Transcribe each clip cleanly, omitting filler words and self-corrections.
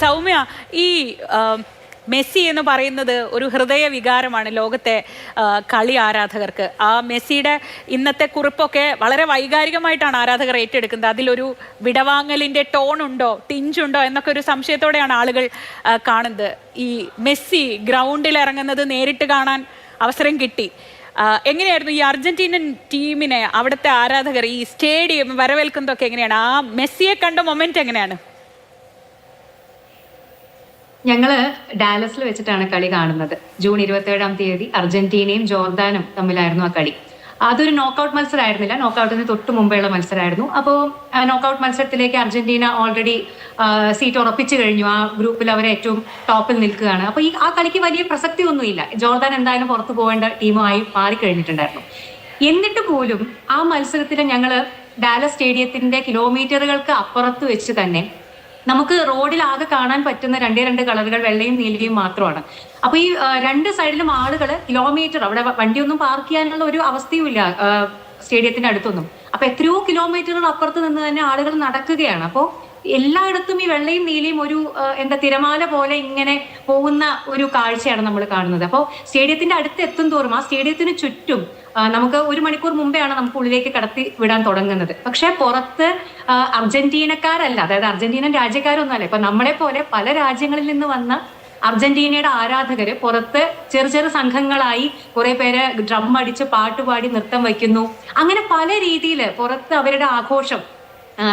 സൗമ്യ, ഈ മെസ്സി എന്ന് പറയുന്നത് ഒരു ഹൃദയ വികാരമാണ് ലോകത്തെ കളി ആരാധകർക്ക്. ആ മെസ്സിയുടെ ഇന്നത്തെ കുറിപ്പൊക്കെ വളരെ വൈകാരികമായിട്ടാണ് ആരാധകർ ഏറ്റെടുക്കുന്നത്. അതിലൊരു വിടവാങ്ങലിൻ്റെ ടോണുണ്ടോ, ടിഞ്ചുണ്ടോ എന്നൊക്കെ ഒരു സംശയത്തോടെയാണ് ആളുകൾ കാണുന്നത്. ഈ മെസ്സി ഗ്രൗണ്ടിൽ ഇറങ്ങുന്നത് നേരിട്ട് കാണാൻ അവസരം കിട്ടി. എങ്ങനെയായിരുന്നു ഈ അർജന്റീനൻ ടീമിനെ അവിടുത്തെ ആരാധകർ ഈ സ്റ്റേഡിയം വരവേൽക്കുന്നതൊക്കെ എങ്ങനെയാണ്? ആ മെസ്സിയെ കണ്ട മൊമെന്റ് എങ്ങനെയാണ്? ഞങ്ങള് ഡാലസിൽ വെച്ചിട്ടാണ് കളി കാണുന്നത്. ജൂൺ 27-ാം തീയതി അർജന്റീനയും ജോർദാനും തമ്മിലായിരുന്നു ആ കളി. അതൊരു നോക്കൌട്ട് മത്സരമായിരുന്നില്ല, നോക്കൌട്ടിന് തൊട്ട് മുമ്പേയുള്ള മത്സരമായിരുന്നു. അപ്പോൾ നോക്കൌട്ട് മത്സരത്തിലേക്ക് അർജന്റീന ഓൾറെഡി സീറ്റ് ഉറപ്പിച്ചു കഴിഞ്ഞു. ആ ഗ്രൂപ്പിൽ അവരെ ഏറ്റവും ടോപ്പിൽ നിൽക്കുകയാണ്. അപ്പോൾ ആ കളിക്ക് വലിയ പ്രസക്തി ഒന്നുമില്ല. ജോർദാൻ എന്തായാലും പുറത്തു പോകേണ്ട ടീമുമായി മാറിക്കഴിഞ്ഞിട്ടുണ്ടായിരുന്നു. എന്നിട്ട് പോലും ആ മത്സരത്തിൽ ഞങ്ങള് ഡാലസ് സ്റ്റേഡിയത്തിന്റെ കിലോമീറ്ററുകൾക്ക് അപ്പുറത്ത് വെച്ച് തന്നെ നമുക്ക് റോഡിൽ ആകെ കാണാൻ പറ്റുന്ന രണ്ട് കളറുകൾ വെള്ളയും നീലയും മാത്രമാണ്. അപ്പൊ ഈ രണ്ട് സൈഡിലും ആളുകൾ കിലോമീറ്റർ, അവിടെ വണ്ടിയൊന്നും പാർക്ക് ചെയ്യാനുള്ള ഒരു അവസ്ഥയുമില്ല സ്റ്റേഡിയത്തിന്റെ അടുത്തൊന്നും. അപ്പൊ എത്രയോ കിലോമീറ്ററുകൾ അപ്പുറത്ത് നിന്ന് തന്നെ ആളുകൾ നടക്കുകയാണ്. അപ്പോൾ എല്ലായിടത്തും ഈ വെള്ളയും നീലയും ഒരു തിരമാല പോലെ ഇങ്ങനെ പോകുന്ന ഒരു കാഴ്ചയാണ് നമ്മൾ കാണുന്നത്. അപ്പോൾ സ്റ്റേഡിയത്തിന്റെ അടുത്ത് എത്തും തോറും ആ സ്റ്റേഡിയത്തിന് ചുറ്റും നമുക്ക് 1 മണിക്കൂർ മുമ്പെയാണ് നമുക്ക് ഉള്ളിലേക്ക് കടത്തി വിടാൻ തുടങ്ങുന്നത്. പക്ഷെ പുറത്ത് അർജന്റീനക്കാരല്ല, അതായത് അർജന്റീനൻ രാജ്യക്കാരൊന്നുമല്ല. ഇപ്പൊ നമ്മളെ പോലെ പല രാജ്യങ്ങളിൽ നിന്ന് വന്ന അർജന്റീനയുടെ ആരാധകര് പുറത്ത് ചെറു സംഘങ്ങളായി കുറെ പേര് ഡ്രം അടിച്ച് പാട്ടുപാടി നൃത്തം വയ്ക്കുന്നു. അങ്ങനെ പല രീതിയിൽ പുറത്ത് അവരുടെ ആഘോഷം.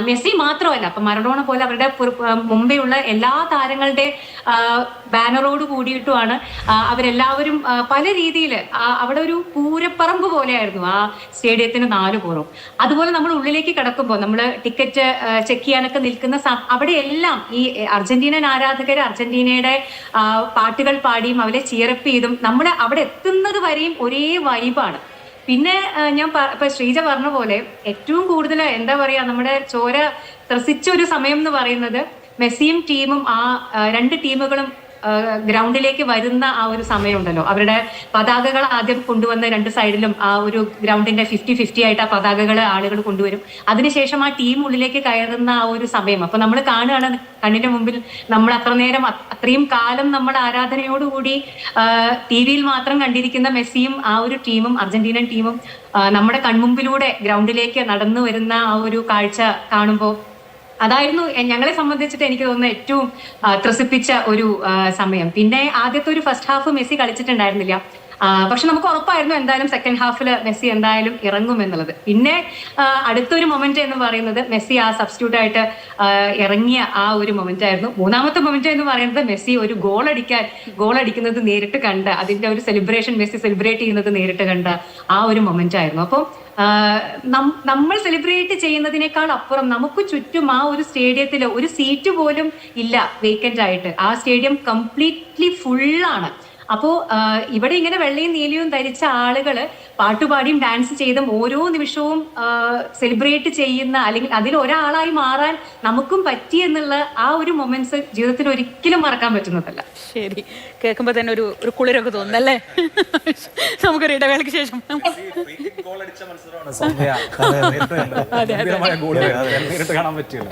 മെസ്സി മാത്രമല്ല, അപ്പൊ മറഡോണ പോലെ അവരുടെ മുമ്പെയുള്ള എല്ലാ താരങ്ങളുടെ ബാനറോട് കൂടിയിട്ടുമാണ് അവരെല്ലാവരും പല രീതിയിൽ അവിടെ ഒരു പൂരപ്പറമ്പ് പോലെയായിരുന്നു ആ സ്റ്റേഡിയത്തിന് 4 പുറവും. അതുപോലെ നമ്മൾ ഉള്ളിലേക്ക് കിടക്കുമ്പോൾ നമ്മൾ ടിക്കറ്റ് ചെക്ക് ചെയ്യാനൊക്കെ നിൽക്കുന്ന അവിടെയെല്ലാം ഈ അർജന്റീനൻ ആരാധകർ അർജന്റീനയുടെ പാട്ടുകൾ പാടിയും അവരെ ചിയറപ്പ് ചെയ്തും നമ്മൾ അവിടെ എത്തുന്നത് വരെയും ഒരേ വൈബാണ്. പിന്നെ ഞാൻ ഇപ്പൊ ശ്രീജ പറഞ്ഞ പോലെ ഏറ്റവും കൂടുതൽ എന്താ പറയാ, നമ്മുടെ ചോര ത്രസിച്ച ഒരു സമയം എന്ന് പറയുന്നത് മെസ്സിയും ടീമും ആ 2 ടീമുകളും ഗ്രൗണ്ടിലേക്ക് വരുന്ന ആ ഒരു സമയമുണ്ടല്ലോ. അവരുടെ പതാകകൾ ആദ്യം കൊണ്ടുവന്ന് 2 സൈഡിലും ആ ഒരു ഗ്രൗണ്ടിന്റെ 50-50 ആയിട്ട് ആ പതാകകൾ ആളുകൾ കൊണ്ടുവരും. അതിനുശേഷം ആ ടീം ഉള്ളിലേക്ക് കയറുന്ന ആ ഒരു സമയം അപ്പൊ നമ്മൾ കാണുകയാണ് കണ്ണിന്റെ മുമ്പിൽ. നമ്മൾ അത്രയും കാലം നമ്മുടെ ആരാധനയോടുകൂടി TV-യിൽ മാത്രം കണ്ടിരിക്കുന്ന മെസ്സിയും ആ ഒരു ടീമും അർജന്റീനൻ ടീമും നമ്മുടെ കൺമുമ്പിലൂടെ ഗ്രൗണ്ടിലേക്ക് നടന്നു വരുന്ന ആ ഒരു കാഴ്ച കാണുമ്പോൾ അതായിരുന്നു ഞങ്ങളെ സംബന്ധിച്ചിട്ട് എനിക്ക് തോന്നുന്ന ഏറ്റവും ത്രസിപ്പിച്ച ഒരു സമയം. പിന്നെ ആദ്യത്തെ ഒരു ഫസ്റ്റ് ഹാഫ് മെസ്സി കളിച്ചിട്ടുണ്ടായിരുന്നില്ല. പക്ഷെ നമുക്ക് ഉറപ്പായിരുന്നു എന്തായാലും സെക്കൻഡ് ഹാഫിൽ മെസ്സി എന്തായാലും ഇറങ്ങും എന്നുള്ളത്. പിന്നെ അടുത്തൊരു മൊമെന്റ് എന്ന് പറയുന്നത് മെസ്സി ആ സബ്സ്റ്റിറ്റ്യൂട്ട് ആയിട്ട് ഇറങ്ങിയ ആ ഒരു മൊമെന്റ് ആയിരുന്നു. 3-ാമത്തെ മൊമെന്റ് എന്ന് പറയുന്നത് മെസ്സി ഒരു ഗോൾ അടിക്കുന്നത് നേരിട്ട് കണ്ട, അതിന്റെ ഒരു സെലിബ്രേഷൻ, മെസ്സി സെലിബ്രേറ്റ് ചെയ്യുന്നത് നേരിട്ട് കണ്ട ആ ഒരു മൊമെന്റ് ആയിരുന്നു. അപ്പോൾ നമ്മൾ സെലിബ്രേറ്റ് ചെയ്യുന്നതിനേക്കാൾ അപ്പുറം നമുക്ക് ചുറ്റും ആ ഒരു സ്റ്റേഡിയത്തിൽ ഒരു സീറ്റ് പോലും ഇല്ല വേക്കന്റ് ആയിട്ട്. ആ സ്റ്റേഡിയം കംപ്ലീറ്റ്ലി ഫുള്ളാണ്. അപ്പോ ഇവിടെ ഇങ്ങനെ വെള്ളയും നീലയും ധരിച്ച ആളുകള് പാട്ടുപാടിയും ഡാൻസ് ചെയ്തും ഓരോ നിമിഷവും സെലിബ്രേറ്റ് ചെയ്യുന്ന, അല്ലെങ്കിൽ അതിൽ ഒരാളായി മാറാൻ നമുക്കും പറ്റി എന്നുള്ള ആ ഒരു മൊമെന്റ്സ് ജീവിതത്തിൽ ഒരിക്കലും മറക്കാൻ പറ്റുന്നതല്ല. ശരി, കേൾക്കുമ്പോ തന്നെ ഒരു കുളിരൊക്കെ തോന്നുന്നല്ലേ? നമുക്കൊരു ഇടവേളയ്ക്ക് ശേഷം കാണാൻ പറ്റില്ല.